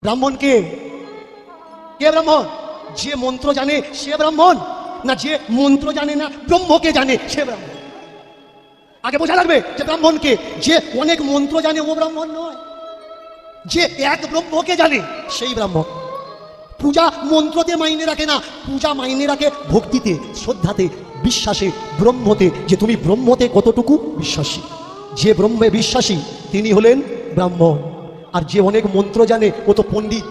ব্রাহ্মণ কে? কে ব্রাহ্মণ? যে মন্ত্র জানে সে ব্রাহ্মণ, না যে মন্ত্র জানে না ব্রহ্মকে জানে সে ব্রাহ্মণ? আগে বোঝা লাগবে যে ব্রাহ্মণ কে। যে অনেক মন্ত্র জানে ও ব্রাহ্মণ নয়, যে এক ব্রহ্মকে জানে সেই ব্রাহ্মণ। পূজা মন্ত্রতে মাইনে রাখে না, পূজা মাইনে রাখে ভক্তিতে, শ্রদ্ধাতে, বিশ্বাসে, ব্রহ্মতে, যে তুমি ব্রহ্মতে কতটুকু বিশ্বাসী। যে ব্রহ্মে বিশ্বাসী তিনি হলেন ব্রাহ্মণ। আর যে অনেক মন্ত্র জানে ও তো পণ্ডিত,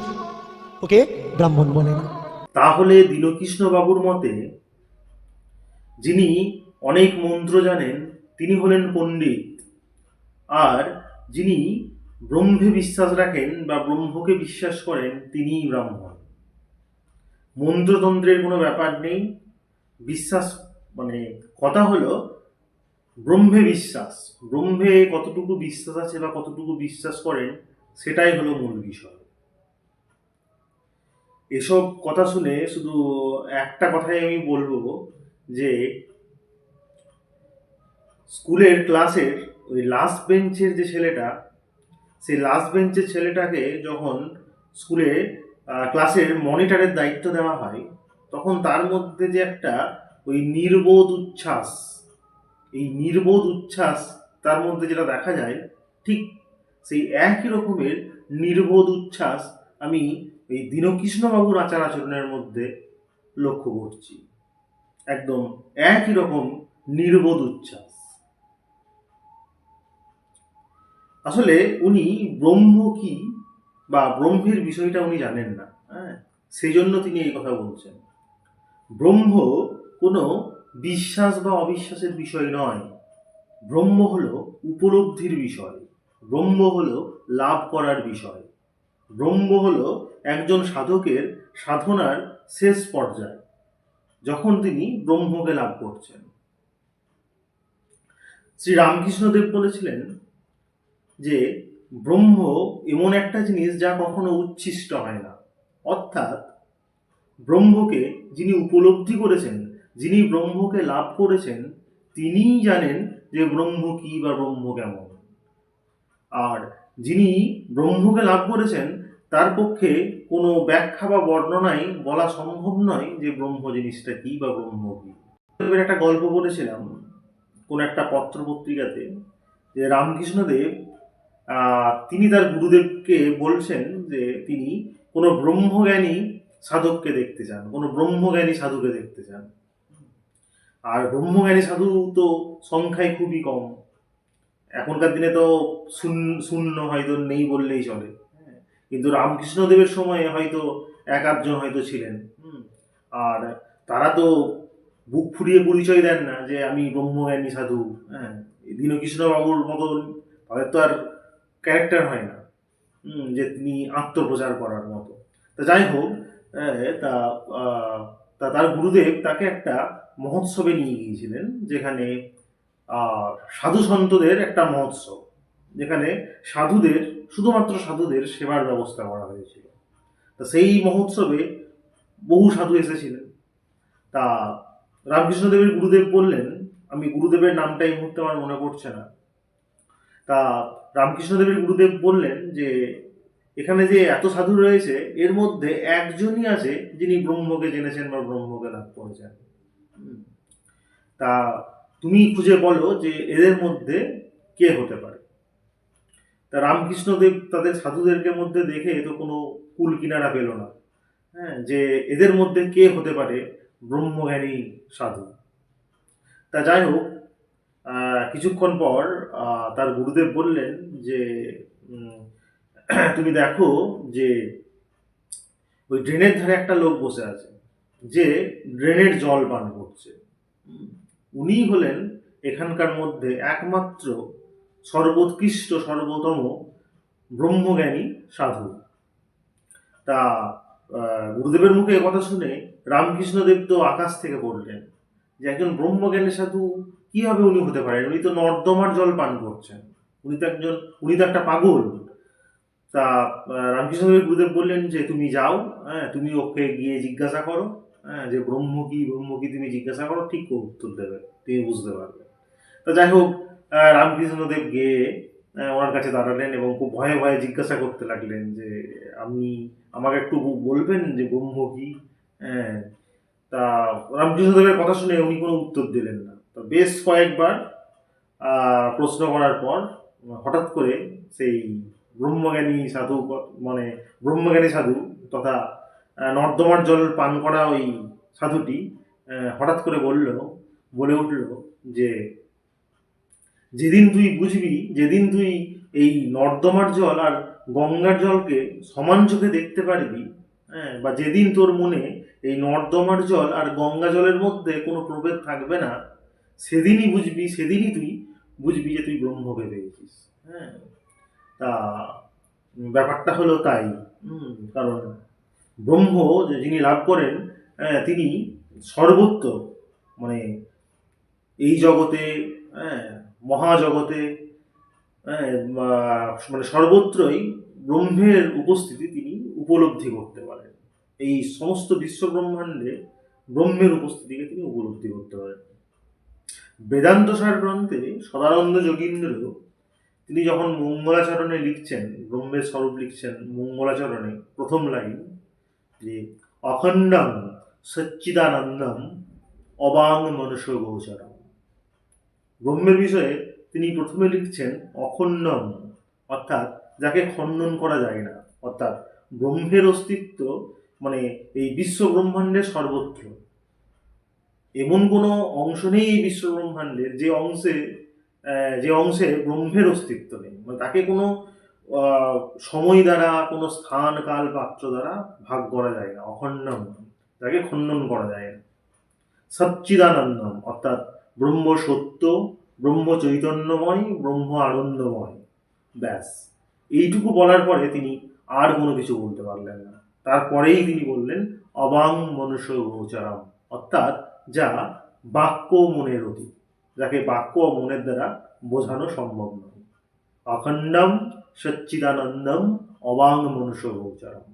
ওকে ব্রাহ্মণ বলে না। তাহলে দীনকৃষ্ণ বাবুর মতে যিনি অনেক মন্ত্র জানেন তিনি হলেন পণ্ডিত, আর যিনি ব্রহ্মে বিশ্বাস রাখেন বা ব্রহ্মকে বিশ্বাস করেন তিনিই ব্রাহ্মণ। মন্ত্রতন্ত্রের কোনো ব্যাপার নেই, বিশ্বাস মানে কথা হলো ব্রহ্মে বিশ্বাস। ব্রহ্মে কতটুকু বিশ্বাস আছে বা কতটুকু বিশ্বাস করেন সেটাই হলো মূল বিষয়। এসব কথা শুনে শুধু একটা কথাই আমি বলবো যে স্কুলের ক্লাসের ওই লাস্ট বেঞ্চের যে ছেলেটা, সেই লাস্ট বেঞ্চের ছেলেটাকে যখন স্কুলে ক্লাসের মনিটরের দায়িত্ব দেওয়া হয়, তখন তার মধ্যে যে একটা ওই নির্বোধ উচ্ছ্বাস, এই নির্বোধ উচ্ছ্বাস তার মধ্যে যেটা দেখা যায়, ঠিক সেই একই রকমের নির্বোধ উচ্ছ্বাস আমি এই দীনকৃষ্ণবাবুর আচার আচরণের মধ্যে লক্ষ্য করছি। একদম একই রকম নির্বোধ উচ্ছ্বাস। আসলে উনি ব্রহ্ম কি বা ব্রহ্মের বিষয়টা উনি জানেন না, হ্যাঁ, সেই জন্য তিনি এই কথা বলছেন। ব্রহ্ম কোনো বিশ্বাস বা অবিশ্বাসের বিষয় নয়। ব্রহ্ম হলো উপলব্ধির বিষয়, ব্রহ্ম হলো লাভ করার বিষয়, ব্রহ্ম হলো একজন সাধকের সাধনার শেষ পর্যায়, যখন তিনি ব্রহ্মকে লাভ করছেন। শ্রী রামকৃষ্ণদেব বলেছিলেন যে ব্রহ্ম এমন একটা জিনিস যা কখনো উচ্ছিষ্ট হয় না। অর্থাৎ ব্রহ্মকে যিনি উপলব্ধি করেছেন, যিনি ব্রহ্মকে লাভ করেছেন, তিনিই জানেন যে ব্রহ্ম কি বা ব্রহ্ম কেমন। আর যিনি ব্রহ্মকে লাভ করেছেন তার পক্ষে কোনো ব্যাখ্যা বা বর্ণনাই বলা সম্ভব নয় যে ব্রহ্ম জিনিসটা কি বা ব্রহ্ম কি। একটা গল্প বলেছিলাম কোন একটা পত্র পত্রিকাতে, যে রামকৃষ্ণদেব তিনি তার গুরুদেবকে বলছেন যে তিনি কোনো ব্রহ্মজ্ঞানী সাধককে দেখতে চান, কোনো ব্রহ্মজ্ঞানী সাধুকে দেখতে চান। আর ব্রহ্মজ্ঞানী সাধু তো সংখ্যায় খুবই কম, এখনকার দিনে তো শূন্য হয়তো নেই বললেই চলে। কিন্তু রামকৃষ্ণদেবের সময়ে হয়তো এক আধজন হয়তো ছিলেন। আর তারা তো বুক ফুরিয়ে পরিচয় দেন না যে আমি ব্রহ্মজ্ঞানী সাধু। হ্যাঁ, দীনকৃষ্ণ বাবুর মতন তাদের তো আর ক্যারেক্টার হয় না যে তিনি আত্মপ্রচার করার মতো। তা যাই হোক, তা তার গুরুদেব তাকে একটা মহোৎসবে নিয়ে গিয়েছিলেন, যেখানে সাধু সন্তদের একটা মহোৎসব, যেখানে সাধুদের, শুধুমাত্র সাধুদের সেবার ব্যবস্থা করা হয়েছিল। তা সেই মহোৎসবে বহু সাধু এসেছিলেন। তা রামকৃষ্ণদেবের গুরুদেব বললেন, আমি গুরুদেবের নামটা এই মুহূর্তে আমার মনে পড়ছে না, তা রামকৃষ্ণদেবের গুরুদেব বললেন যে এখানে যে এত সাধু রয়েছে এর মধ্যে একজনই আছে যিনি ব্রহ্মকে জেনেছেন বা ব্রহ্মকে লাভ করেছেন। তা তুমি খুঁজে বলো যে এদের মধ্যে কে হতে পারে। তা রামকৃষ্ণদেব তাদের সাধুদেরকে মধ্যে দেখে তো কোনো কুল কিনারা পেল না, হ্যাঁ, যে এদের মধ্যে কে হতে পারে ব্রহ্মজ্ঞানী সাধু। তা যাই হোক, কিছুক্ষণ পর তার গুরুদেব বললেন যে তুমি দেখো যে ওই ড্রেনের ধারে একটা লোক বসে আছে, যে ড্রেনের জল পান করছে। উনি হলেন এখানকার মধ্যে একমাত্র সর্বোৎকৃষ্ট সর্বোত্তম ব্রহ্মজ্ঞানী সাধু। তা গুরুদেবের মুখে কথা শুনে রামকৃষ্ণদেব তো আকাশ থেকে পড়লেন যে একজন ব্রহ্মজ্ঞানী সাধু কিভাবে উনি হতে পারেন, উনি তো নর্দমার জল পান করছেন, উনি তো একটা পাগল। তা রামকৃষ্ণদেব গুরুদেব বললেন যে তুমি যাও, হ্যাঁ, তুমি ওকে গিয়ে জিজ্ঞাসা করো, হ্যাঁ, যে ব্রহ্ম কি ব্রহ্ম কি তুমি জিজ্ঞাসা করো, ঠিক উত্তর দেবে, তুমি বুঝতে পারবে। তা যাই হোক, রামকৃষ্ণদেব গিয়ে ওনার কাছে দাঁড়ালেন এবং খুব ভয়ে ভয়ে জিজ্ঞাসা করতে লাগলেন যে আপনি আমাকে একটু বলবেন যে ব্রহ্ম কি। হ্যাঁ, তা রামকৃষ্ণদেবের কথা শুনে উনি কোনো উত্তর দিলেন না। তো বেশ কয়েকবার প্রশ্ন করার পর হঠাৎ করে সেই ব্রহ্মজ্ঞানী সাধু, মানে ব্রহ্মজ্ঞানী সাধু তথা নর্দমার জল পান করা ওই সাধুটি হঠাৎ করে বলে উঠল যে যেদিন তুই বুঝবি, যেদিন তুই এই নর্দমার জল আর গঙ্গার জলকে সমান চোখে দেখতে পারবি, হ্যাঁ, বা যেদিন তোর মনে এই নর্দমার জল আর গঙ্গা জলের মধ্যে কোনো প্রভেদ থাকবে না, সেদিনই তুই বুঝবি যে তুই ব্রহ্মকে পেয়েছিস। হ্যাঁ, তা ব্যাপারটা হলো তাই। কারণ ব্রহ্ম যিনি লাভ করেন, তিনি সর্বত্র, মানে এই জগতে, হ্যাঁ, মহাজগতে, হ্যাঁ, মানে সর্বত্রই ব্রহ্মের উপস্থিতি তিনি উপলব্ধি করতে পারেন। এই সমস্ত বিশ্ব ব্রহ্মাণ্ডে ব্রহ্মের উপস্থিতিকে তিনি উপলব্ধি করতে পারেন। বেদান্ত সার গ্রন্থে সদানন্দ যোগীন্দ্র তিনি যখন মঙ্গলাচরণে লিখছেন, ব্রহ্মের স্বরূপ লিখছেন মঙ্গলাচরণে প্রথম লাইন যে অখণ্ডম সচ্চিদানন্দম অবাং মনুষ্য গোচরম। ব্রহ্মের বিষয়ে তিনি প্রথমে লিখছেন অখণ্ডম, অর্থাৎ যাকে খণ্ডন করা যায় না, অর্থাৎ ব্রহ্মের অস্তিত্ব মানে এই বিশ্ব ব্রহ্মাণ্ডের সর্বত্র। এমন কোনো অংশ নেই এই বিশ্ব ব্রহ্মাণ্ডের যে অংশে ব্রহ্মের অস্তিত্ব নেই, মানে তাকে কোনো সময় দ্বারা, কোনো স্থান কাল পাত্র দ্বারা ভাগ করা যায় না। অখণ্ডম, তাকে খণ্ডন করা যায় না। সচ্চিদানন্দম, অর্থাৎ ব্রহ্ম সত্য, ব্রহ্ম চৈতন্যময়, ব্রহ্ম আনন্দময়। ব্যাস, এইটুকু বলার পরে তিনি আর কোনো কিছু বলতে পারলেন না। তারপরেই তিনি বললেন অবাং মনুষ্য গোচরম, অর্থাৎ যা বাক্য মনের অতীত, যাকে বাক্য ও মনের দ্বারা বোঝানো সম্ভব নয়। অখণ্ডম সচ্চিদানন্দম অবাং মনুষ্য গোচরম,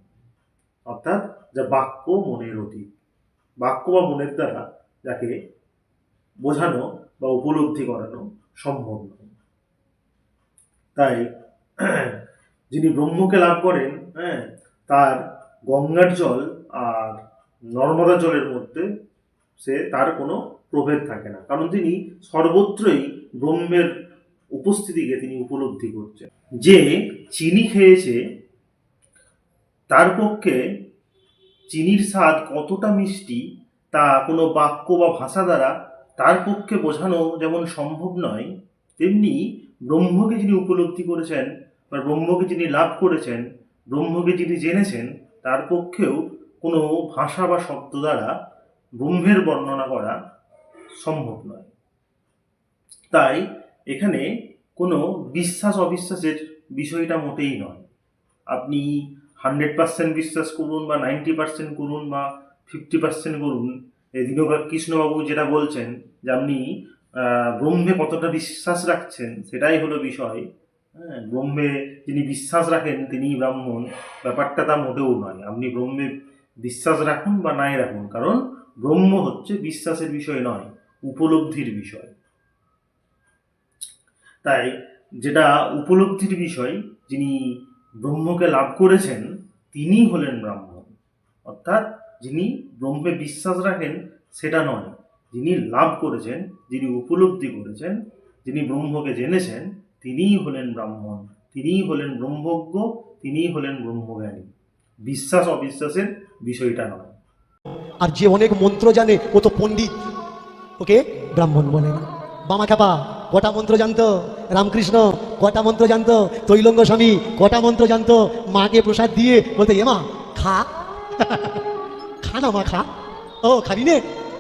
অর্থাৎ যা বাক্য মনের অতীত, বাক্য বা মনের দ্বারা যাকে বোঝানো বা উপলব্ধি করানো সম্ভব নয়। তাই যিনি ব্রহ্মকে লাভ করেন, হ্যাঁ, তার গঙ্গার জল আর নর্মদা জলের মধ্যে তার কোনো প্রভেদ থাকে না, কারণ তিনি সর্বত্রই ব্রহ্মের উপস্থিতিকে তিনি উপলব্ধি করছেন। যে চিনি খেয়েছে তার পক্ষে চিনির স্বাদ কতটা মিষ্টি তা কোনো বাক্য বা ভাষা দ্বারা তার পক্ষে বোঝানো যেমন সম্ভব নয়, তেমনি ব্রহ্মকে যিনি উপলব্ধি করেছেন বা ব্রহ্মকে যিনি লাভ করেছেন, ব্রহ্মকে যিনি জেনেছেন, তার পক্ষেও কোনো ভাষা বা শব্দ দ্বারা ব্রহ্মের বর্ণনা করা সম্ভব নয়। তাই এখানে কোনো বিশ্বাস অবিশ্বাসের বিষয়টা মোটেই নয়। আপনি 100% বিশ্বাস করুন বা 90% করুন বা 50% করুন, এই কৃষ্ণবাবু যেটা বলছেন যে আপনি ব্রহ্মে কতটা বিশ্বাস রাখছেন সেটাই হলো বিষয়। হ্যাঁ, ব্রহ্মে যিনি বিশ্বাস রাখেন তিনিই ব্রাহ্মণ, ব্যাপারটা তা মোটেও নয়। আপনি ব্রহ্মে বিশ্বাস রাখুন বা নাই রাখুন, কারণ ব্রহ্ম হচ্ছে বিশ্বাসের বিষয় নয়, উপলব্ধির বিষয়। তাই যেটা উপলব্ধির বিষয়, যিনি ব্রহ্মকে লাভ করেছেন তিনি হলেন ব্রাহ্মণ, অর্থাৎ যিনি ব্রহ্মে বিশ্বাস রাখেন সেটা নয়, যিনি লাভ করেছেন, যিনি উপলব্ধি করেছেন, যিনি ব্রহ্মকে জেনেছেন, তিনিই হলেন ব্রাহ্মণ, তিনিই হলেন ব্রহ্মজ্ঞ, তিনিই হলেন ব্রহ্মজ্ঞানী। বিশ্বাস অবিশ্বাসের বিষয়টা নয়। আর যে অনেক মন্ত্র জানে ও তো পণ্ডিত, ওকে ব্রাহ্মণ বলে না। বামা খাপা কটা মন্ত্র জানতো, রামকৃষ্ণ কটা মন্ত্র জানতো, তৈলঙ্গ স্বামী কটা মন্ত্র জানতো, মাকে প্রসাদ দিয়ে বলতে এ মা খা খা না মা খা, ও খাবি নে,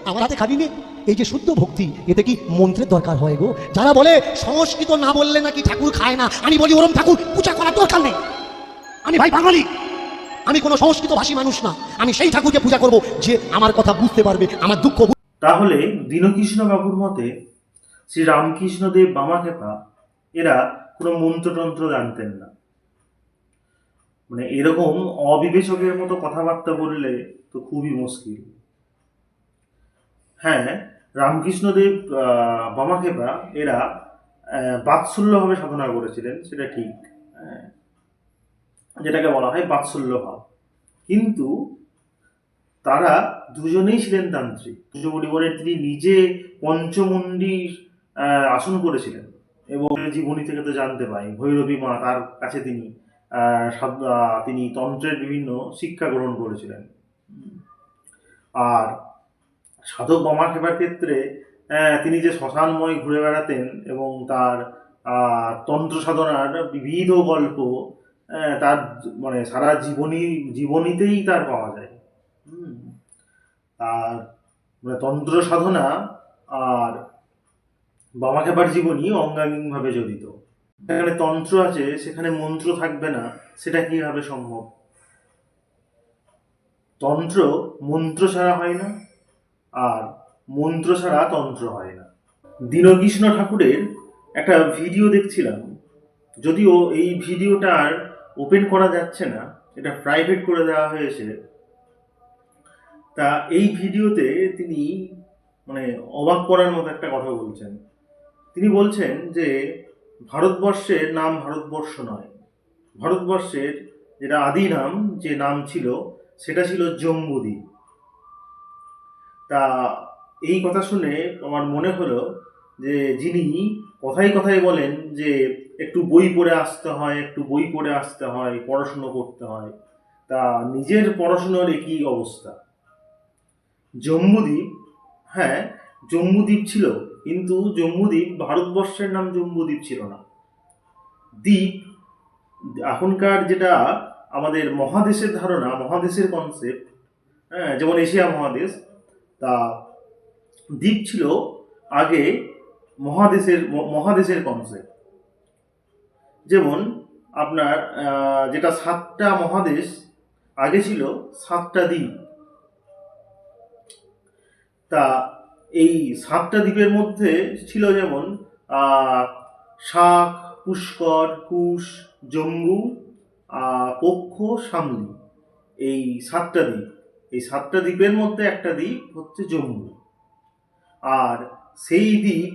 আমার হাতে খাবি নে। এই যে শুদ্ধ ভক্তি, এতে কি মন্ত্রের দরকার হয় গো? যারা বলে সংস্কৃত না বললে নাকি ঠাকুর খায় না, আমি বলি ওরম ঠাকুর পূজা করার দরকার নেই। আমি ভাই বাঙালি, আমি কোনো সংস্কৃত ভাষী মানুষ না, আমি সেই ঠাকুরকে পূজা করব যে আমার কথা বুঝতে পারবে, আমার দুঃখ। তাহলে দীনকৃষ্ণ বাবুর মতে শ্রী রামকৃষ্ণদেব, বামাখ্যাপা এরা কোনো মন্ত্রতন্ত্র জানতেন না। মানে এরকম অবিবেচকের মতো কথাবার্তা বললে তো খুবই মুশকিল। হ্যাঁ, রামকৃষ্ণদেব, বামাখ্যাপা এরা বাৎসল্যভাবে সাধনা করেছিলেন, সেটা ঠিক, আহ, যেটাকে বলা হয় বাৎসল্য ভাব। কিন্তু তারা দুজনেই ছিলেন তান্ত্রিক। তুর্যবর্তী বলেন তিনি নিজে পঞ্চমুণ্ডির আসন করেছিলেন, এবং জীবনী থেকে তো জানতে পাই ভৈরবী মা তার কাছে তিনি তন্ত্রের বিভিন্ন শিক্ষা গ্রহণ করেছিলেন। আর সাধক বামাক্ষেপার ক্ষেত্রে তিনি যে শ্মশানময় ঘুরে বেড়াতেন এবং তার তন্ত্র সাধনার বিবিধ গল্প তার মানে সারা জীবনীতেই তার পাওয়া যায়। আর মানে তন্ত্র সাধনা আর বামাক্ষেপার জীবনী অঙ্গাঙ্গিভাবে জড়িত। যেখানে তন্ত্র আছে সেখানে মন্ত্র থাকবে না, সেটা কিভাবে সম্ভব? তন্ত্র মন্ত্র ছাড়া হয় না, আর মন্ত্র ছাড়া তন্ত্র হয় না। দীনকৃষ্ণ ঠাকুরের একটা ভিডিও দেখছিলাম, যদিও এই ভিডিওটা আর ওপেন করা যাচ্ছে না, এটা প্রাইভেট করে দেওয়া হয়েছে। তা এই ভিডিওতে তিনি মানে অবাক করার মতো একটা কথা বলছেন। তিনি বলছেন যে ভারতবর্ষের নাম ভারতবর্ষ নয়, ভারতবর্ষের যেটা আদি নাম, যে নাম ছিল সেটা ছিল জম্বুদ্বীপ। তা এই কথা শুনে আমার মনে হলো যে যিনি কথায় কথায় বলেন যে একটু বই পড়ে আসতে হয়, একটু বই পড়ে আসতে হয়, পড়াশুনো করতে হয়, তা নিজের পড়াশুনোর একই অবস্থা। জম্বুদ্বীপ, হ্যাঁ জম্বুদ্বীপ ছিল, কিন্তু জম্বুদ্বীপ ভারতবর্ষের নাম জম্বুদ্বীপ ছিল না। দ্বীপ এখনকার যেটা আমাদের মহাদেশের ধারণা, মহাদেশের কনসেপ্ট, হ্যাঁ যেমন এশিয়া মহাদেশ, তা দ্বীপ ছিল আগে মহাদেশের কনসেপ্ট। যেমন আপনার যেটা 7টা মহাদেশ, আগে ছিল 7টা দ্বীপ। তা এই 7টা দ্বীপের মধ্যে ছিল যেমন শাক, পুষ্কর, কুশ, জম্বু, পক্ষ, সামলি, এই 7টা দ্বীপ। এই 7টা দ্বীপের মধ্যে একটা দ্বীপ হচ্ছে জম্বু। আর সেই দ্বীপ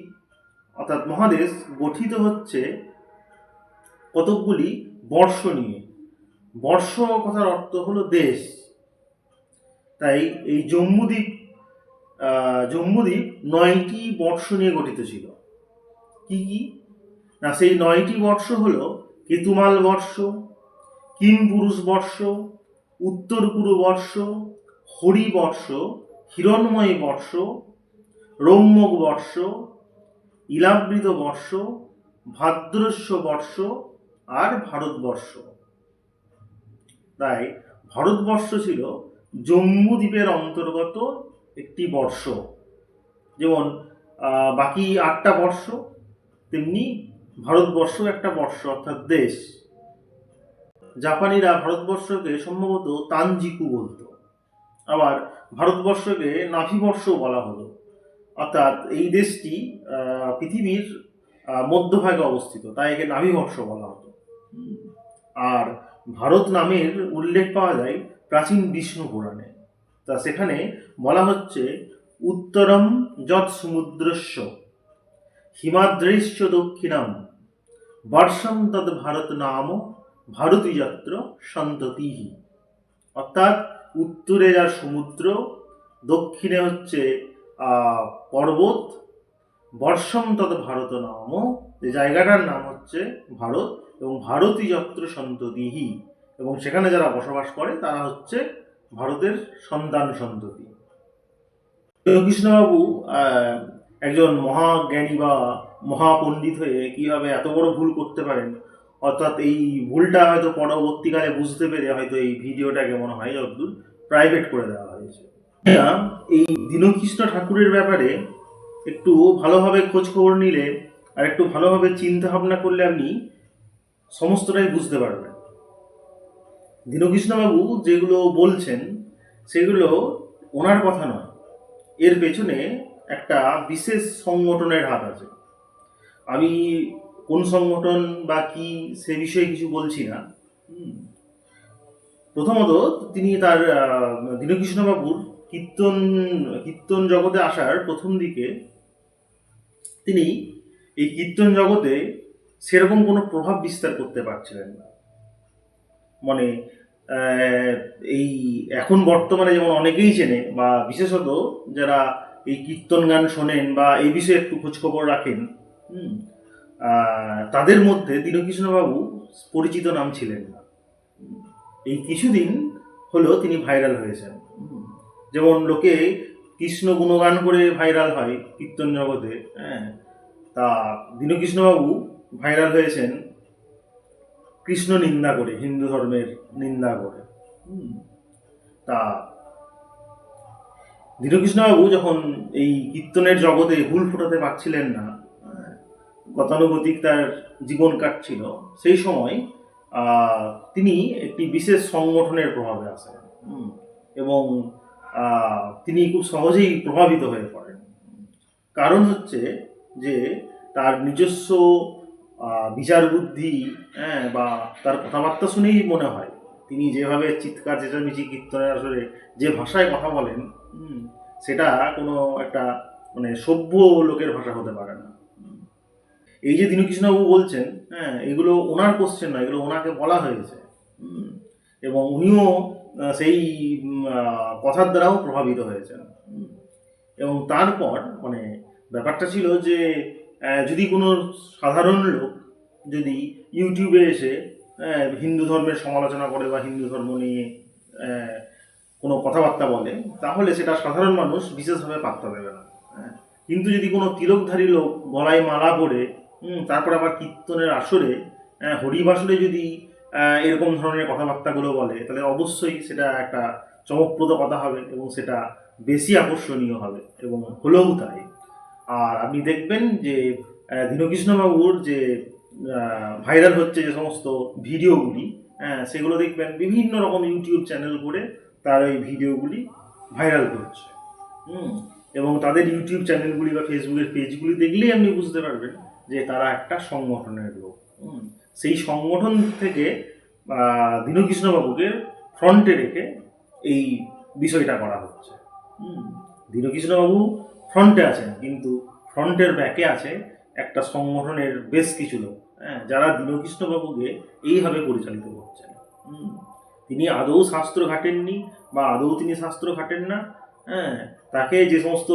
অর্থাৎ মহাদেশ গঠিত হচ্ছে কতকগুলি বর্ষ নিয়ে। বর্ষ কথার অর্থ হলো দেশ। তাই এই জম্বুদ্বীপ 9টি বর্ষ নিয়ে গঠিত ছিল। কি কি না, সেই 9টি বর্ষ হলো কেতুমাল বর্ষ, কিমপুরুষ বর্ষ, উত্তর পুরু বর্ষ, হরিবর্ষ, হিরণ্ময় বর্ষ, রৌম্যক বর্ষ, ইলাবৃত বর্ষ, ভাদ্রস্য বর্ষ আর ভারতবর্ষ। তাই ভারতবর্ষ ছিল জম্বুদ্বীপের অন্তর্গত একটি বর্ষ। যেমন বাকি 8টা বর্ষ, তেমনি ভারতবর্ষ একটা বর্ষ অর্থাৎ দেশ। জাপানিরা ভারতবর্ষকে সম্ভবত তানজিকু বলতো, আবার ভারতবর্ষকে নাভিবর্ষ বলা হলো। অর্থাৎ এই দেশটি পৃথিবীর মধ্যভাগে অবস্থিত, তাই একে নাভিবর্ষ বলা হতো। আর ভারত নামের উল্লেখ পাওয়া যায় প্রাচীন বিষ্ণু পুরাণে। তা সেখানে বলা হচ্ছে উত্তরম যৎ সমুদ্রস্য হিমাদ্রৈশ্চ দক্ষিণাম বর্ষম তদ ভারত নাম ভারতী যত্র সন্ততিহি। অর্থাৎ উত্তরে যার সমুদ্র, দক্ষিণে হচ্ছে পর্বত, বর্ষম তদ ভারত নাম, যে জায়গাটার নাম হচ্ছে ভারত, এবং ভারতী যত্র সন্ততিহি, এবং সেখানে যারা বসবাস করে তারা হচ্ছে ভারতের সন্তান সন্ততি। কৃষ্ণবাবু একজন মহাজ্ঞানী বা মহাপণ্ডিত হয়ে কিভাবে এত বড় ভুল করতে পারেন, অর্থাৎ এই ভুলটা হয়তো পরবর্তীকালে বুঝতে পেরে হয়তো এই ভিডিওটাকে মনে হয় যতদূর প্রাইভেট করে দেওয়া হয়েছে। এই দীনকৃষ্ণ ঠাকুরের ব্যাপারে একটু ভালোভাবে খোঁজ খবর নিলে আর একটু ভালোভাবে চিন্তা ভাবনা করলে আপনি সমস্তটাই বুঝতে পারবেন। দীনকৃষ্ণবাবু যেগুলো বলছেন সেগুলো ওনার কথা নয়, এর পেছনে একটা বিশেষ সংগঠনের হাত আছে। আমি কোন সংগঠন বা কি সে বিষয়ে কিছু বলছি না। প্রথমত তিনি তার দীনকৃষ্ণবাবুর কীর্তন জগতে আসার প্রথম দিকে তিনি এই কীর্তন জগতে সেরকম কোনো প্রভাব বিস্তার করতে পারছিলেন না। মানে এই এখন বর্তমানে যেমন অনেকেই চেনে, বা বিশেষত যারা এই কীর্তন গান শোনেন বা এই বিষয়ে একটু খোঁজখবর রাখেন, হুম, তাদের মধ্যে দীনকৃষ্ণবাবু পরিচিত নাম ছিলেন না। এই কিছুদিন হলো তিনি ভাইরাল হয়েছেন। যেমন লোকে কৃষ্ণ গুণগান করে ভাইরাল হয় কীর্তন জগতে, হ্যাঁ, তা দীনকৃষ্ণবাবু ভাইরাল হয়েছেন কৃষ্ণ নিন্দা করে, হিন্দু ধর্মের নিন্দা করে। তা দীনকৃষ্ণবাবু যখন এই কীর্তনের জগতে হুল ফোটাতে পারছিলেন না, গতানুগতিক তার জীবন কাটছিল, সেই সময় তিনি একটি বিশেষ সংগঠনের প্রভাবে আসেন এবং তিনি খুব সহজেই প্রভাবিত হয়ে পড়েন। কারণ হচ্ছে যে তার নিজস্ব বিচার বুদ্ধি, হ্যাঁ, বা তার কথাবার্তা শুনেই মনে হয় তিনি যেভাবে চিৎকার চেঁচামেচি কীর্তনের আসলে যে ভাষায় কথা বলেন, সেটা কোনো একটা মানে সভ্য লোকের ভাষা হতে পারে না। এই যে দীনকৃষ্ণবাবু বলছেন, হ্যাঁ, এগুলো ওনার কোশ্চেন নয়, এগুলো ওনাকে বলা হয়েছে, এবং উনিও সেই কথার দ্বারাও প্রভাবিত হয়েছেন। এবং তারপর মানে ব্যাপারটা ছিল যে যদি কোনো সাধারণ লোক যদি ইউটিউবে এসে হিন্দু ধর্মের সমালোচনা করে বা হিন্দু ধর্ম নিয়ে কোনো কথাবার্তা বলে, তাহলে সেটা সাধারণ মানুষ বিশেষভাবে পাত্তা দেবে না। কিন্তু যদি কোনো তিলকধারী লোক গলায় মালা পরে তারপর আবার কীর্তনের আসরে, হরিবাসরে যদি এরকম ধরনের কথাবার্তাগুলো বলে, তাহলে অবশ্যই সেটা একটা চমকপ্রদ কথা হবে এবং সেটা বেশি আকর্ষণীয় হবে, এবং হলেও তাই। আর আপনি দেখবেন যে দীনকৃষ্ণবাবুর যে ভাইরাল হচ্ছে যে সমস্ত ভিডিওগুলি, সেগুলো দেখবেন বিভিন্ন রকম ইউটিউব চ্যানেল করে তার ওই ভিডিওগুলি ভাইরাল করছে। এবং তাদের ইউটিউব চ্যানেলগুলি বা ফেসবুকের পেজগুলি দেখলেই আপনি বুঝতে পারবেন যে তারা একটা সংগঠনের লোক। সেই সংগঠন থেকে দীনকৃষ্ণবাবুকে ফ্রন্টে রেখে এই বিষয়টা করা হচ্ছে। দীনকৃষ্ণবাবু ফ্রন্টে আছেন, কিন্তু ফ্রন্টের ব্যাকে আছে একটা সংগঠনের বেশ কিছু লোক, যারা দীনকৃষ্ণবাবুকে এইভাবে পরিচালিত করছেন। তিনি আদৌ শাস্ত্র ঘাটেননি বা আদৌ তিনি শাস্ত্র ঘাটেন না। তাকে যে সমস্ত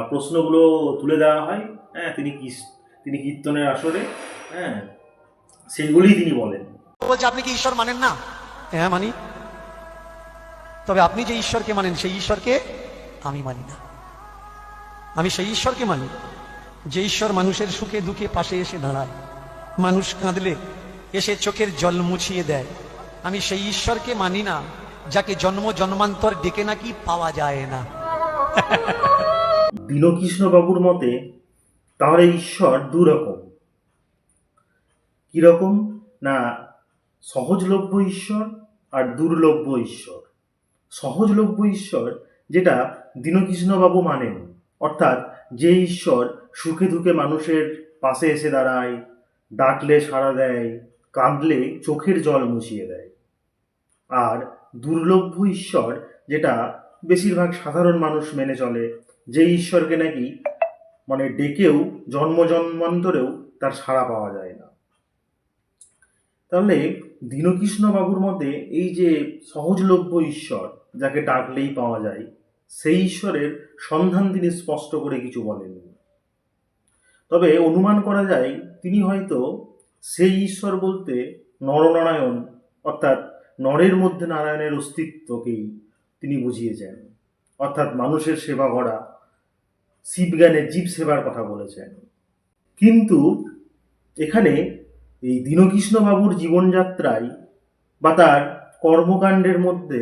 প্রশ্নগুলো তুলে দেওয়া হয়, তিনি কীর্তনের আসরে, সেগুলি তিনি বলেন। বলছে আপনি কি ঈশ্বর মানেন না? হ্যাঁ মানি। তবে আপনি যে ঈশ্বরকে মানেন সেই ঈশ্বরকে আমি মানি না। আমি সেই ঈশ্বরকে মানি যে ঈশ্বর মানুষের সুখে দুঃখে পাশে এসে দাঁড়ায়, মানুষ কাঁদলে এসে চোখের জল মুছিয়ে দেয়। আমি সেই ঈশ্বরকে মানি না যাকে জন্ম জন্মান্তর ডেকে নাকি পাওয়া যায় না। দীনকৃষ্ণবাবুর মতে তাহলে ঈশ্বর দুরকম। কিরকম না, সহজলভ্য ঈশ্বর আর দুর্লভ্য ঈশ্বর। সহজলভ্য ঈশ্বর যেটা দীনকৃষ্ণবাবু মানেন, অর্থাৎ যে ঈশ্বর সুখে দুঃখে মানুষের পাশে এসে দাঁড়ায়, ডাকলে সাড়া দেয়, কাঁদলে চোখের জল মুছিয়ে দেয়। আর দুর্লভ্য ঈশ্বর যেটা বেশিরভাগ সাধারণ মানুষ মেনে চলে, যে ঈশ্বরকে নাকি মানে ডেকেও জন্ম জন্মান্তরেও তার সাড়া পাওয়া যায় না। তাহলে দীনকৃষ্ণবাবুর মতে এই যে সহজলভ্য ঈশ্বর যাকে ডাকলেই পাওয়া যায়, সেই ঈশ্বরের সন্ধান তিনি স্পষ্ট করে কিছু বলেননি। তবে অনুমান করা যায় তিনি হয়তো সেই ঈশ্বর বলতে নরনারায়ণ, অর্থাৎ নরের মধ্যে নারায়ণের অস্তিত্বকেই তিনি বুঝিয়েছেন, অর্থাৎ মানুষের সেবা করা, শিবজ্ঞানে জীব সেবার কথা বলেছেন। কিন্তু এখানে এই দীনকৃষ্ণবাবুর জীবনযাত্রায় বা তার কর্মকাণ্ডের মধ্যে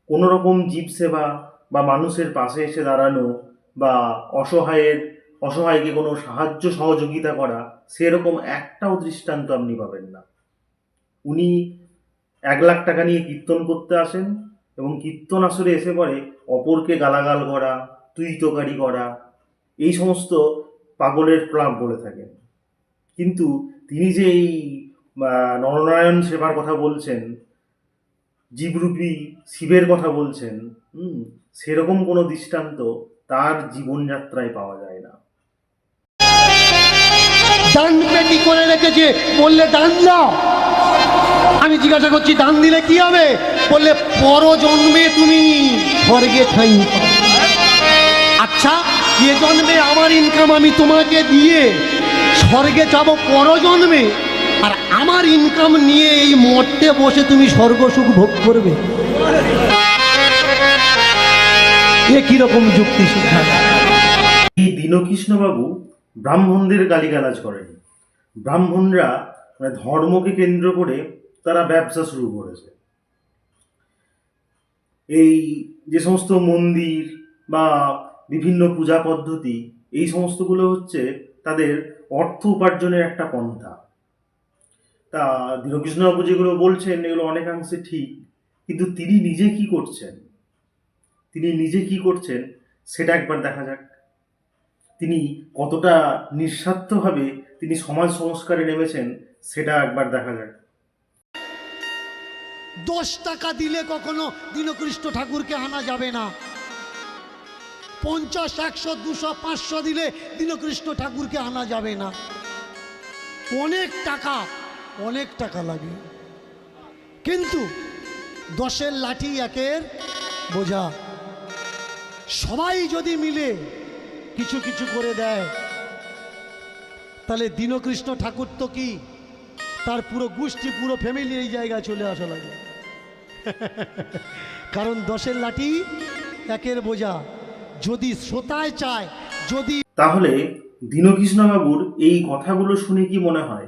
কোনো রকম জীব সেবা বা মানুষের পাশে এসে দাঁড়ানো বা অসহায়কে কোনো সাহায্য সহযোগিতা করা, সেরকম একটাও দৃষ্টান্ত আপনি পাবেন না। উনি 1 লাখ টাকা নিয়ে কীর্তন করতে আসেন এবং কীর্তন আসরে এসে পরে অপরকে গালাগাল করা, তুই তোকারি করা, এই সমস্ত পাগলের ক্লাব বলে থাকেন। কিন্তু তিনি যে এই নরনারায়ণ সেবার কথা বলছেন, জীবরূপী শিবের কথা বলছেন, সেরকম কোনো দৃষ্টান্ত তার জীবনযাত্রায় পাওয়া যায় না। দান পেটি করে রেখেছে, বললে দান দাও। আমি জিজ্ঞাসা করছি দান দিলে কি হবে? বললে পরজন্মে তুমি স্বর্গে ঠাঁই পাবে। আচ্ছা, এ জন্মে আমার ইনকাম আমি তোমাকে দিয়ে স্বর্গে যাবো পরজন্মে, আর আমার ইনকাম নিয়ে এই মর্তে বসে তুমি স্বর্গ সুখ ভোগ করবে? এ কিরকম যুক্তি সিদ্ধান্ত? এই দীনকৃষ্ণবাবু ব্রাহ্মণদের গালিগালাজ করেন। ব্রাহ্মণরা মানে ধর্মকে কেন্দ্র করে তারা ব্যবসা শুরু করেছে। এই যে সমস্ত মন্দির বা বিভিন্ন পূজা পদ্ধতি, এই সমস্তগুলো হচ্ছে তাদের অর্থ উপার্জনের একটা পন্থা। তা দীনকৃষ্ণবাবু যেগুলো বলছেন এগুলো অনেকাংশে ঠিক, কিন্তু তিনি নিজে কি করছেন, সেটা একবার দেখা যাক। তিনি কতটা নিঃস্বার্থভাবে তিনি সমাজ সংস্কারে নেমেছেন সেটা একবার দেখা যাক। 10 টাকা দিলে কখনো দীনকৃষ্ণ ঠাকুরকে আনা যাবে না। 50, 100, 200, 500 দিলে দীনকৃষ্ণ ঠাকুরকে আনা যাবে না। অনেক টাকা লাগে। কিন্তু 10-এর লাঠি 1-এর বোঝা। সবাই যদি মিলে কিছু কিছু করে দেয়, তাহলে দীনকৃষ্ণ ঠাকুর তো কি তার পুরো গোষ্ঠী, পুরো ফ্যামিলি এই জায়গায় চলে আসা লাগে। কারণ 10-এর লাঠি 1-এর বোঝা। যদি শ্রোতায় চায়, যদি তাহলে দীনকৃষ্ণবাবুর এই কথাগুলো শুনে কি মনে হয়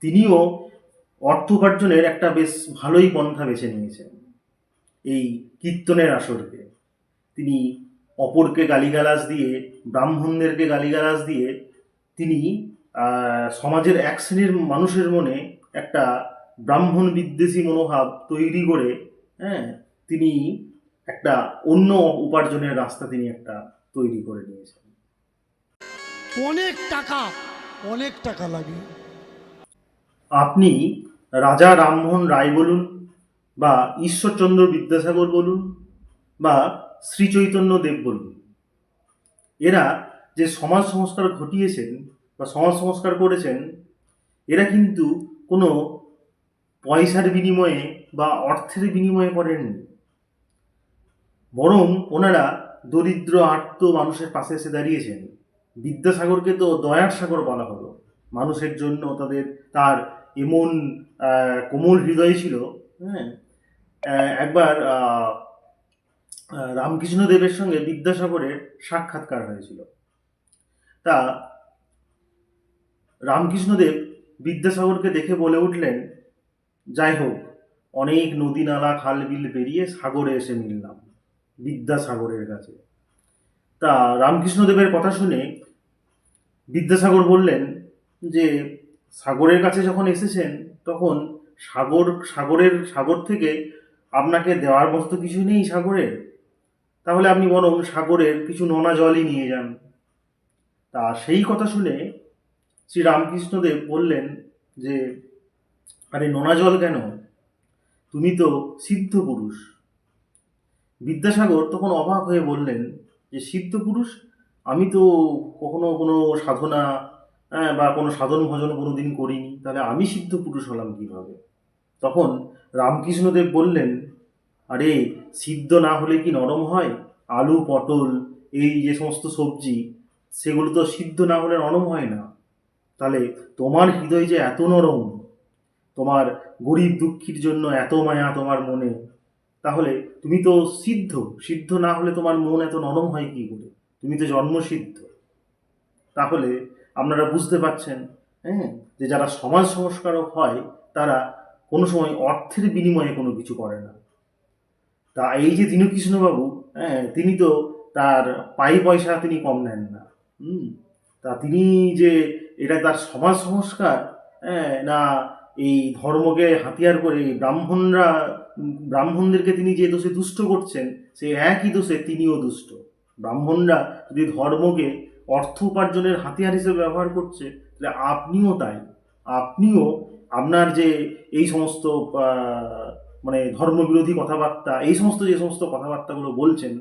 তিনিও অর্থ উপার্জনের একটা বেশ ভালোই পন্থা বেছে নিয়েছেন? এই কীর্তনের আসরকে তিনি অপরকে গালিগালাজ দিয়ে, ব্রাহ্মণদেরকে গালিগালাজ দিয়ে তিনি সমাজের এক শ্রেণীর মানুষের মনে একটা ব্রাহ্মণ বিদ্বেষী মনোভাব তৈরি করে, তিনি একটা অন্য উপার্জনের রাস্তা তিনি একটা তৈরি করে নিয়েছেন। অনেক টাকা লাগে। আপনি রাজা রামমোহন রায় বলুন, বা ঈশ্বরচন্দ্র বিদ্যাসাগর বলুন, বা শ্রী চৈতন্য দেব বলুন, এরা যে সমাজ সংস্কার ঘটিয়েছেন বা সমাজ সংস্কার করেছেন, এরা কিন্তু কোনো পয়সার বিনিময়ে বা অর্থের বিনিময়ে করেননি। বরং ওনারা দরিদ্র আর্ত মানুষের পাশে এসে দাঁড়িয়েছেন। বিদ্যাসাগরকে তো দয়ার সাগর বলা হলো। মানুষের জন্য তার এমন কোমল হৃদয় ছিল। একবার রামকৃষ্ণদেবের সঙ্গে বিদ্যাসাগরের সাক্ষাৎকার হয়েছিল। তা রামকৃষ্ণদেব বিদ্যাসাগরকে দেখে বলে উঠলেন, যাই হোক, অনেক নদী নালা খাল বিল পেরিয়ে সাগরে এসে মিললাম, বিদ্যাসাগরের কাছে। তা রামকৃষ্ণদেবের কথা শুনে বিদ্যাসাগর বললেন যে সাগরের কাছে যখন এসেছেন তখন সাগর থেকে আপনাকে দেওয়ার মতো কিছু নেই সাগরের, তাহলে আপনি বরং সাগরের কিছু নোনা জলই নিয়ে যান। তা সেই কথা শুনে শ্রী রামকৃষ্ণদেব বললেন যে, আরে নোনা জল কেন, তুমি তো সিদ্ধ পুরুষ। বিদ্যাসাগর তখন অবাক হয়ে বললেন যে, সিদ্ধ পুরুষ? আমি তো কখনো কোনো সাধনা বা কোনো সাধন ভজন কোনোদিন করিনি, তাহলে আমি সিদ্ধ পুরুষ হলাম কিভাবে? তখন রামকৃষ্ণদেব বললেন, আরে সিদ্ধ না হলে কি নরম হয়? আলু, পটল, এই যে সমস্ত সবজি, সেগুলো তো সিদ্ধ না হলে নরম হয় না। তাহলে তোমার হৃদয় যে এত নরম, তোমার গরিব দুঃখীর জন্য এত মায়া তোমার মনে, তাহলে তুমি তো সিদ্ধ না হলে তোমার মন এত নরম হয় কি করে? তুমি তো জন্মসিদ্ধ। তাহলে আপনারা বুঝতে পারছেন যে যারা সমাজ সংস্কারক হয় তারা কোনো সময় অর্থের বিনিময়ে কোনো কিছু করে না। তা এই যে দীনকৃষ্ণবাবু, তিনি তো তার পয়সা তিনি কম নেন না। তা তিনি যে এটা তার সমাজ সংস্কার, না এই ধর্মকে হাতিয়ার করে ব্রাহ্মণদেরকে তিনি যে দোষে দুষ্ট করছেন, সেই একই দোষে তিনিও দুষ্ট। ব্রাহ্মণরা যদি ধর্মকে অর্থ উপার্জনের হাতিয়ার হিসেবে ব্যবহার করছে, তাহলে আপনিও তাই। আপনিও আপনার যে এই সমস্ত মানে ধর্মবিরোধী কথাবার্তা, এই সমস্ত যে সমস্ত কথাবার্তাগুলো বলছেন,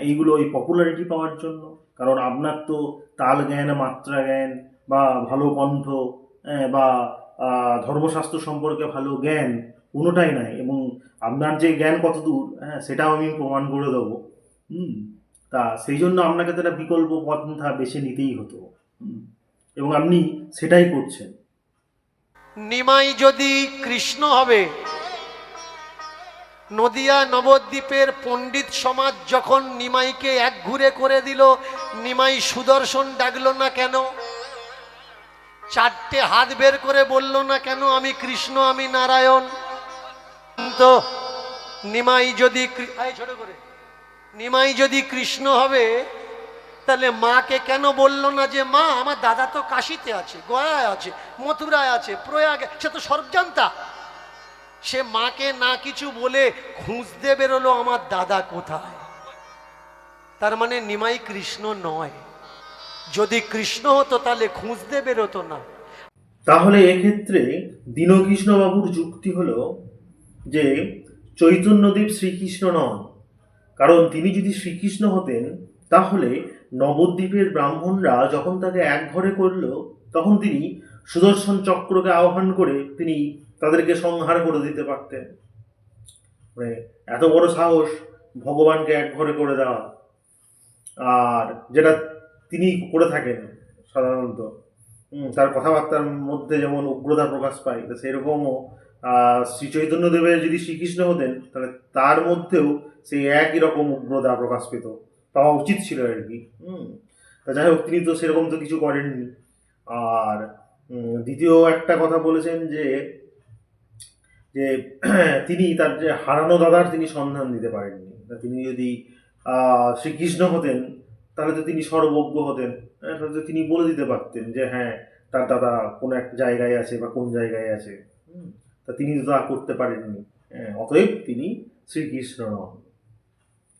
এইগুলো ওই পপুলারিটি পাওয়ার জন্য। কারণ আপনার তো তাল জ্ঞান, মাত্রা জ্ঞান, বা ভালো কণ্ঠ, বা ধর্মশাস্ত্র সম্পর্কে ভালো জ্ঞান কোনোটাই নাই, এবং আপনার যে জ্ঞান কতদূর সেটাও আমি প্রমাণ করে দেবো। তা সেই জন্য আপনাকে তো একটা বিকল্প পন্থা বেছে নিতেই হতো, এবং আপনি সেটাই করছেন। নিমাই যদি কৃষ্ণ হবে, নদিয়া নবদ্বীপের পণ্ডিত সমাজ যখন নিমাইকে এক ঘুরে করে দিল, নিমাই সুদর্শন ডাকলো না কেন? চারটে হাত বের করে বলল না কেন আমি কৃষ্ণ, আমি নারায়ণ? তো নিমাই যদি ছোট করে নিমাই যদি কৃষ্ণ হবে, তাহলে মাকে কেন বলল না যে মা আমার দাদা তো কাশীতে আছে, গয়ায় আছে, মথুরায় আছে, প্রয়াগে, সে তো সর্বজান্তা। সে মাকে না কিছু বলে খুঁজতে বেরোলো আমার দাদা কোথায়। তার মানে নিমাই কৃষ্ণ নয়। যদি কৃষ্ণ হতো তাহলে খুঁজতে বেরোতো না। তাহলে এক্ষেত্রে দীনকৃষ্ণবাবুর যুক্তি হলো যে চৈতন্যদেব শ্রীকৃষ্ণ নন, কারণ তিনি যদি শ্রীকৃষ্ণ হতেন তাহলে নবদ্বীপের ব্রাহ্মণরা যখন তাকে এক ঘরে করল, তখন তিনি সুদর্শন চক্রকে আহ্বান করে তিনি তাদেরকে সংহার করে দিতে পারতেন। মানে এত বড় সাহস ভগবানকে এক ঘরে করে দেওয়া, আর যেটা তিনি করে থাকেন সাধারণত। তার কথাবার্তার মধ্যে যেমন উগ্রতা প্রকাশ পায়, তো সেরকমও শ্রী চৈতন্যদেবের যদি শ্রীকৃষ্ণ হতেন তাহলে তার মধ্যেও সেই একই রকম উগ্রতা প্রকাশ পেত, পাওয়া উচিত ছিল আর কি। তা যাই হোক, তিনি তো সেরকম তো কিছু করেননি। আর দ্বিতীয় একটা কথা বলেছেন যে যে তিনি তার যে হারানো দাদার তিনি সন্ধান দিতে পারেননি। তিনি যদি শ্রীকৃষ্ণ হতেন তাহলে তো তিনি সর্বজ্ঞ হতেন, তাহলে তো তিনি বলে দিতে পারতেন যে হ্যাঁ তার দাদা কোন এক জায়গায় আছে বা কোন জায়গায় আছে। তা তিনি তো তা করতে পারেননি, অতএব তিনি শ্রীকৃষ্ণ নন।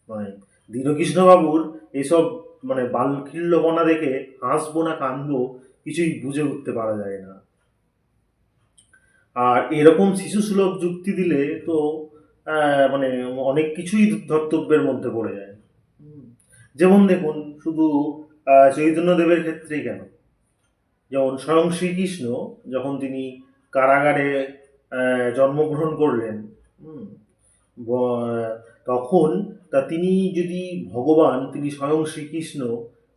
মানে দীনকৃষ্ণবাবুর এইসব মানে বালখিল্যপনা দেখে হাসবো না কাঁদবো কিছুই বুঝে উঠতে পারা যায় না। আর এরকম শিশু সুলভ যুক্তি দিলে তো মানে অনেক কিছুই ধর্তব্যের মধ্যে পড়ে যায়। যেমন দেখুন, শুধু চৈতন্যদেবের ক্ষেত্রেই কেন, যেমন স্বয়ং শ্রীকৃষ্ণ যখন তিনি কারাগারে জন্মগ্রহণ করলেন, তখন তিনি যদি ভগবান, তিনি স্বয়ং শ্রীকৃষ্ণ,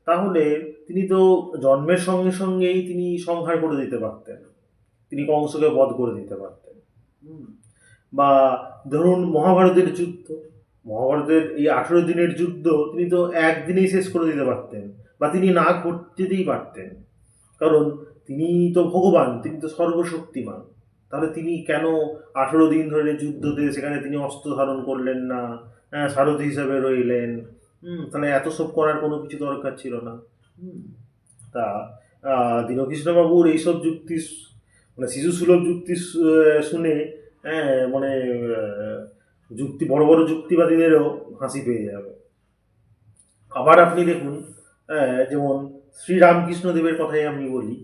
তাহলে তিনি তো জন্মের সঙ্গে সঙ্গেই তিনি সংহার করে দিতে পারতেন, তিনি কংসকে বধ করে দিতে পারতেন। বা ধরুন মহাভারতের যুদ্ধ, মহাভারতের এই 18 দিনের যুদ্ধ তিনি তো একদিনেই শেষ করে দিতে পারতেন, বা তিনি না ঘটতেই পারতেন, কারণ তিনি তো ভগবান, তিনি তো সর্বশক্তিমান। তাহলে তিনি কেন 18 দিন ধরে যুদ্ধতে সেখানে তিনি অস্ত্র ধারণ করলেন না, সারথি হিসাবে রইলেন? তাহলে এত সব করার কোনো কিছু দরকার ছিল না। তা দীনকৃষ্ণবাবুর এইসব যুক্তি, মানে শিশু সুলভ যুক্তি শুনে মানে যুক্তি বড় বড় যুক্তিবাদীদেরও হাসি পেয়ে যাবে। আবার আপনি দেখুন, যেমন শ্রীরামকৃষ্ণদেবের কথাই আমি বলি।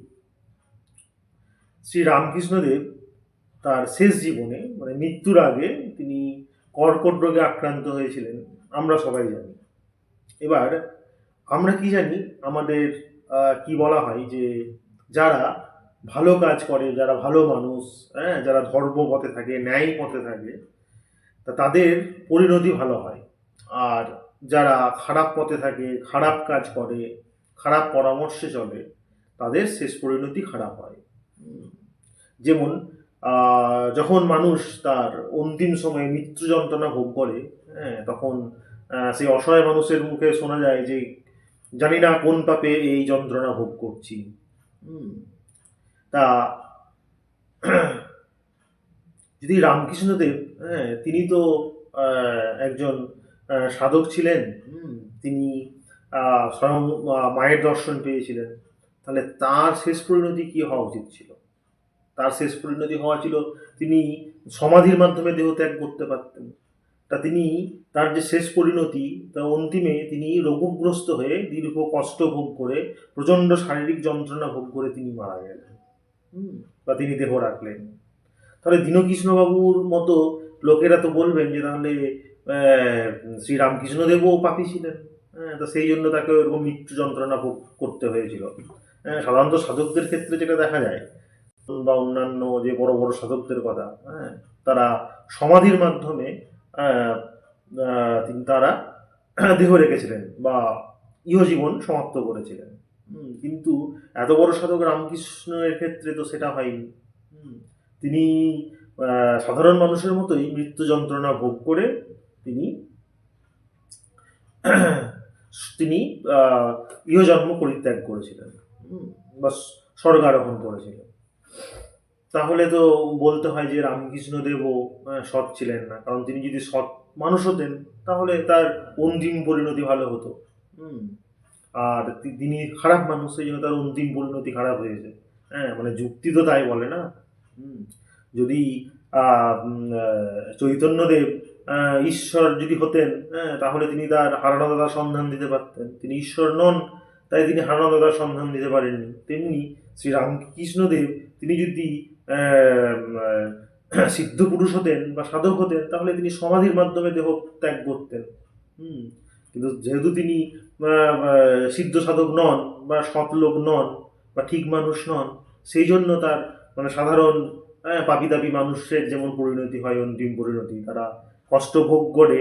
শ্রীরামকৃষ্ণদেব তার শেষ জীবনে, মানে মৃত্যুর আগে, তিনি কর্কট রোগে আক্রান্ত হয়েছিলেন, আমরা সবাই জানি। এবার আমরা কি জানি, আমাদের কি বলা হয় যে যারা ভালো কাজ করে, যারা ভালো মানুষ, যারা ধর্ম পথে থাকে, ন্যায় পথে থাকে, তা তাদের পরিণতি ভালো হয়। আর যারা খারাপ পথে থাকে, খারাপ কাজ করে, খারাপ পরামর্শে চলে, তাদের শেষ পরিণতি খারাপ হয়। যেমন যখন মানুষ তার অন্তিম সময়ে মৃত্যু যন্ত্রণা ভোগ করে, তখন সেই অসহায় মানুষের মুখে শোনা যায় যে জানি না কোন পাপে এই যন্ত্রণা ভোগ করছি। তা যদি রামকৃষ্ণদেব, তিনি তো একজন সাধক ছিলেন, তিনি স্বয়ং মায়ের দর্শন পেয়েছিলেন, তাহলে তার শেষ পরিণতি কি হওয়া উচিত ছিল? তার শেষ পরিণতি হওয়া ছিল তিনি সমাধির মাধ্যমে দেহ ত্যাগ করতে পারতেন। তা তিনি তার যে শেষ পরিণতি, তা অন্তিমে তিনি রোগগ্রস্ত হয়ে দীর্ঘ কষ্ট ভোগ করে, প্রচণ্ড শারীরিক যন্ত্রণা ভোগ করে তিনি মারা গেলেন, বা তিনি দেহ রাখলেন। তাহলে দীনকৃষ্ণবাবুর মতো লোকেরা তো বলবেন যে তাহলে শ্রীরামকৃষ্ণদেবও পাপী ছিলেন, তো সেই জন্য তাকে ওরকম মৃত্যু যন্ত্রণা ভোগ করতে হয়েছিল। সাধারণত সাধকদের ক্ষেত্রে যেটা দেখা যায় বা অন্যান্য যে বড় বড় সাধকদের কথা, তারা সমাধির মাধ্যমে আহ, তারা দেহ রেখেছিলেন বা ইহজীবন সমাপ্ত করেছিলেন। কিন্তু এত বড় সাধক রামকৃষ্ণের ক্ষেত্রে তো সেটা হয়নি। তিনি সাধারণ মানুষের মতোই মৃত্যু যন্ত্রণা ভোগ করে তিনি তিনি ইহজন্ম পরিত্যাগ করেছিলেন বা স্বর্গারোহণ করেছিলেন। তাহলে তো বলতে হয় যে রামকৃষ্ণদেবও সৎ ছিলেন না, কারণ তিনি যদি সৎ মানুষ হতেন তাহলে তার অন্তিম পরিণতি ভালো হতো। আর তিনি খারাপ মানুষ, সেই জন্য তার অন্তিম পরিণতি খারাপ হয়েছে। মানে যুক্তি তো তাই বলে না। যদি চৈতন্যদেব ঈশ্বর যদি হতেন, তাহলে তিনি তার হারানো দাদার সন্ধান দিতে পারতেন। তিনি ঈশ্বর নন, তাই তিনি হারানো দাদার সন্ধান দিতে পারেননি। তেমনি শ্রী রামকৃষ্ণদেব তিনি যদি সিদ্ধ পুরুষ হতেন বা সাধক হতেন, তাহলে তিনি সমাধির মাধ্যমে দেহ ত্যাগ করতেন। কিন্তু যেহেতু তিনি সিদ্ধ সাধক নন বা সৎ লোক নন বা ঠিক মানুষ নন, সেই জন্য তার মানে সাধারণ পাপি তাপি মানুষের যেমন পরিণতি হয়, অন্তিম পরিণতি, তারা কষ্ট ভোগ করে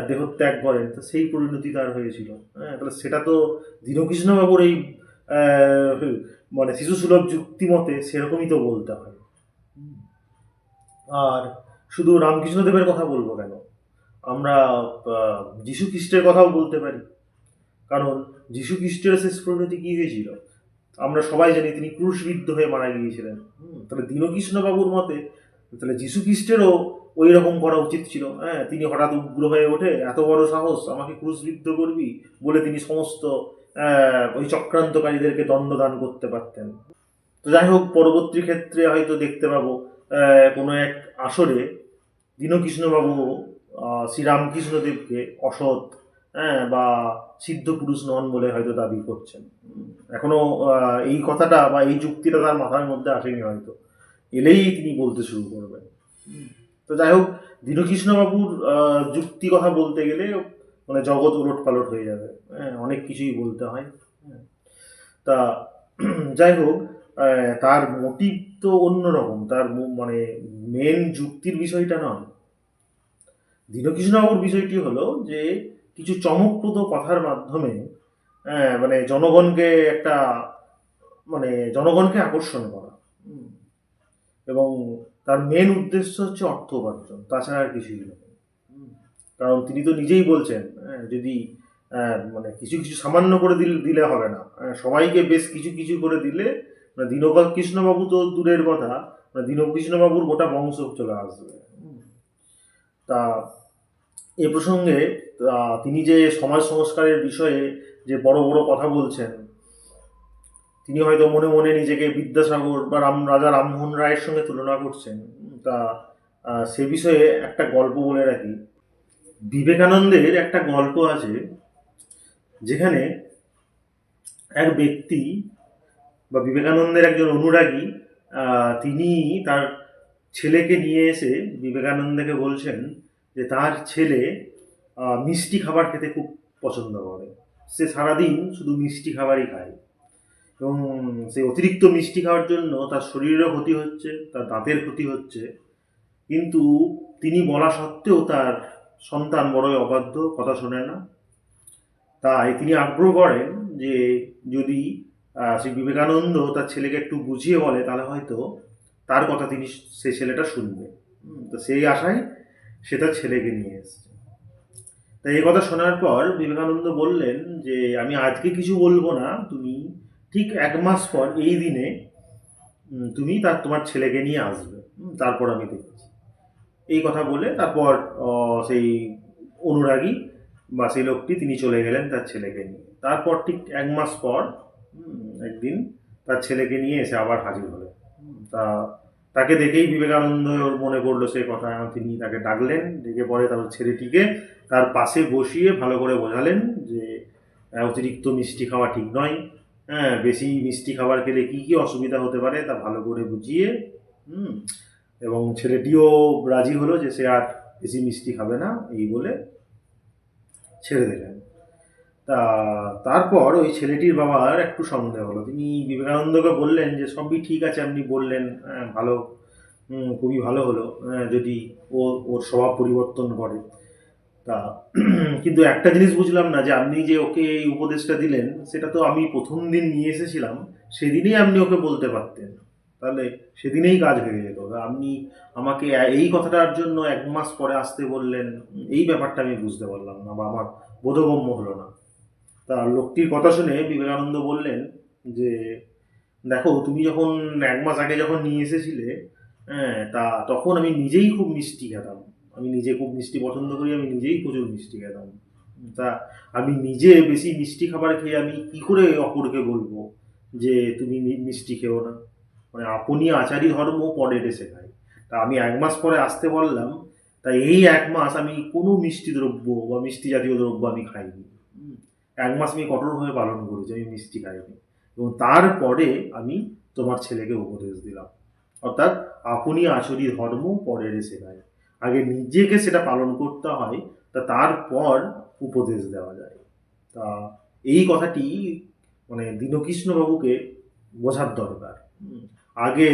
দেহত্যাগ করেন, তো সেই পরিণতি তার হয়েছিল। তাহলে সেটা তো দীনকৃষ্ণবাবুর এই মানে শিশুসুলভ যুক্তি মতে সেরকমই তো বলতে হয়। আর শুধু রামকৃষ্ণদেবের কথা বলবো কেন, আমরা যীশু খ্রিস্টের কথাও বলতে পারি। কারণ যীশু খ্রিস্টের শেষ পরিণতি কি হয়েছিল আমরা সবাই জানি, তিনি ক্রুশবিদ্ধ হয়ে মারা গিয়েছিলেন। তাহলে দীনকৃষ্ণবাবুর মতে তাহলে যীশু খ্রিস্টেরও ওই রকম করা উচিত ছিল। তিনি হঠাৎ উগ্র হয়ে ওঠে, এত বড় সাহস, আমাকে ক্রুশবিদ্ধ করবি বলে তিনি সমস্ত ওই চক্রান্তকারীদেরকে দণ্ডদান করতে পারতেন। তো যাই হোক, পরবর্তী ক্ষেত্রে হয়তো দেখতে পাবো কোনো এক আসরে দীনকৃষ্ণবাবু শ্রীরামকৃষ্ণদেবকে অসৎ বা সিদ্ধ পুরুষ নন বলে হয়তো দাবি করছেন। এখনো এই কথাটা বা এই যুক্তিটা তার মাথার মধ্যে আসেনি, হয়তো এলেই তিনি বলতে শুরু করবেন। তো যাই হোক, দীনকৃষ্ণবাবুর যুক্তি কথা বলতে গেলে মানে জগৎ উলট পালট হয়ে যাবে, অনেক কিছুই বলতে হয়। তা যাই হোক, তার মোটিভ তো অন্যরকম, তার মানে মেন যুক্তির বিষয়টা নয়। দীনকৃষ্ণবাবুর বিষয়টি হলো যে কিছু চমকপ্রদ কথার মাধ্যমে মানে জনগণকে আকর্ষণ করা, এবং তার মেন উদ্দেশ্য হচ্ছে অর্থ উপার্জন, তাছাড়া আর কিছুই নয়। কারণ তিনি তো নিজেই বলছেন, যদি মানে কিছু কিছু সামান্য করে দিলে হবে না, সবাইকে বেশ কিছু কিছু করে দিলে দীনকৃষ্ণবাবু তো দূরের কথা, দীনকৃষ্ণবাবুর গোটা বংশ চলে আসবে। তা এ প্রসঙ্গে তিনি যে সমাজ সংস্কারের বিষয়ে যে বড় বড় কথা বলছেন, তিনি হয়তো মনে মনে নিজেকে বিদ্যাসাগর বা রাজা রামমোহন রায়ের সঙ্গে তুলনা করছেন। তা সে বিষয়ে একটা গল্প বলে রাখি। বিবেকানন্দের একটা গল্প আছে, যেখানে এক ব্যক্তি বা বিবেকানন্দের একজন অনুরাগী, তিনি তার ছেলেকে নিয়ে এসে বিবেকানন্দকে বলছেন যে তার ছেলে মিষ্টি খাবার খেতে খুব পছন্দ করে, সে সারাদিন শুধু মিষ্টি খাবারই খায়, এবং সেই অতিরিক্ত মিষ্টি খাওয়ার জন্য তার শরীরেরও ক্ষতি হচ্ছে, তার দাঁতের ক্ষতি হচ্ছে। কিন্তু তিনি বলা সত্ত্বেও তার সন্তান বড়ই অবাধ্য, কথা শোনে না। তাই তিনি আগ্রহ করেন যে যদি শ্রী বিবেকানন্দ তার ছেলেকে একটু বুঝিয়ে বলে, তাহলে হয়তো তার কথা সে ছেলেটা শুনবে। তো সেই আশায় সে তার ছেলেকে নিয়ে এসছে। তাই এই কথা শোনার পর বিবেকানন্দ বললেন যে আমি আজকে কিছু বলবো না, তুমি ঠিক 1 মাস পর এই দিনে তুমি তোমার ছেলেকে নিয়ে আসবে, তারপর আমি দেখছি। এই কথা বলে তারপর সেই অনুরাগী বা সেই লোকটি তিনি চলে গেলেন তার ছেলেকে নিয়ে। তারপর ঠিক 1 মাস পর একদিন তার ছেলেকে নিয়ে এসে আবার হাজির হলেন। তাকে দেখেই বিবেকানন্দ মনে পড়লো সে কথা, তিনি তাকে ডাকলেন, ডেকে পরে তার ছেলেটিকে তার পাশে বসিয়ে ভালো করে বোঝালেন যে অতিরিক্ত মিষ্টি খাওয়া ঠিক নয়, বেশি মিষ্টি খাবার খেলে কি কি অসুবিধা হতে পারে তা ভালো করে বুঝিয়ে, এবং ছেলেটিও রাজি হলো যে সে আর বেশি মিষ্টি খাবে না, এই বলে ছেড়ে দিলেন। তা তারপর ওই ছেলেটির বাবার একটু সন্দেহ হলো। তিনি বিবেকানন্দকে বললেন যে সবই ঠিক আছে, আপনি বললেন, ভালো, খুবই ভালো হলো, যদি ও ওর স্বভাব পরিবর্তন করে। তা কিন্তু একটা জিনিস বুঝলাম না, যে আপনি যে ওকে এই উপদেশটা দিলেন সেটা তো আমি প্রথম দিন নিয়ে এসেছিলাম, সেদিনেই আপনি ওকে বলতে পারতেন, তাহলে সেদিনেই কাজ হয়ে যেত। তা আপনি আমাকে এই কথাটার জন্য 1 মাস পরে আসতে বললেন, এই ব্যাপারটা আমি বুঝতে পারলাম না, বা আমার বোধগম্য হলো না। তা লোকটির কথা শুনে বিবেকানন্দ বললেন যে দেখো, তুমি যখন 1 মাস আগে যখন নিয়ে এসেছিলে, তা তখন আমি নিজেই খুব মিষ্টি খেতাম। আমি নিজে খুব মিষ্টি পছন্দ করি, আমি নিজেই প্রচুর মিষ্টি খেতাম। তা আমি নিজে বেশি মিষ্টি খাবার খেয়ে আমি কি করে অপরকে বলবো যে তুমি মিষ্টি খেও না? মানে আপনি আচারী ধর্ম পরেরে শেখায়। তা আমি 1 মাস পরে আসতে বললাম, তাই এই 1 মাস আমি কোনো মিষ্টি দ্রব্য বা মিষ্টি জাতীয় দ্রব্য আমি খাইনি। 1 মাস আমি কঠোরভাবে পালন করেছি, আমি মিষ্টি খাইনি। এবং তারপরে আমি তোমার ছেলেকে উপদেশ দিলাম, অর্থাৎ আপনি আচরি ধর্ম পরের শেখায়। আগে নিজেকে সেটা পালন করতে হয়, তা তারপর উপদেশ দেওয়া যায়। তা এই কথাটি মানে দীনকৃষ্ণবাবুকে বোঝার দরকার। আগে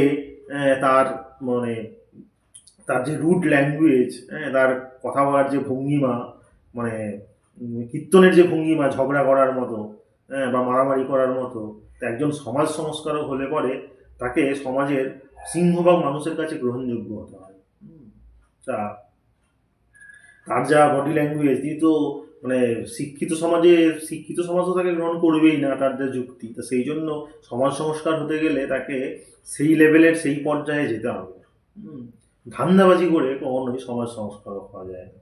তার মানে তার যে রুট ল্যাঙ্গুয়েজ, তার কথা বলার যে ভঙ্গিমা, মানে কীর্তনের যে ভঙ্গিমা ঝগড়া করার মতো, বা মারামারি করার মতো, তা একজন সমাজ সংস্কারক হলে পরে তাকে সমাজের সিংহভাগ মানুষের কাছে গ্রহণযোগ্য হতে হয়। তা তার যা বডি ল্যাঙ্গুয়েজ, তিনি তো মানে শিক্ষিত সমাজও তাকে গ্রহণ করবেই না, তার যা যুক্তি। তা সেই জন্য সমাজ সংস্কার হতে গেলে তাকে সেই লেভেলের সেই পর্যায়ে যেতে হবে। ধান্দাবাজি করে কখনোই সমাজ সংস্কারক হওয়া যায় না।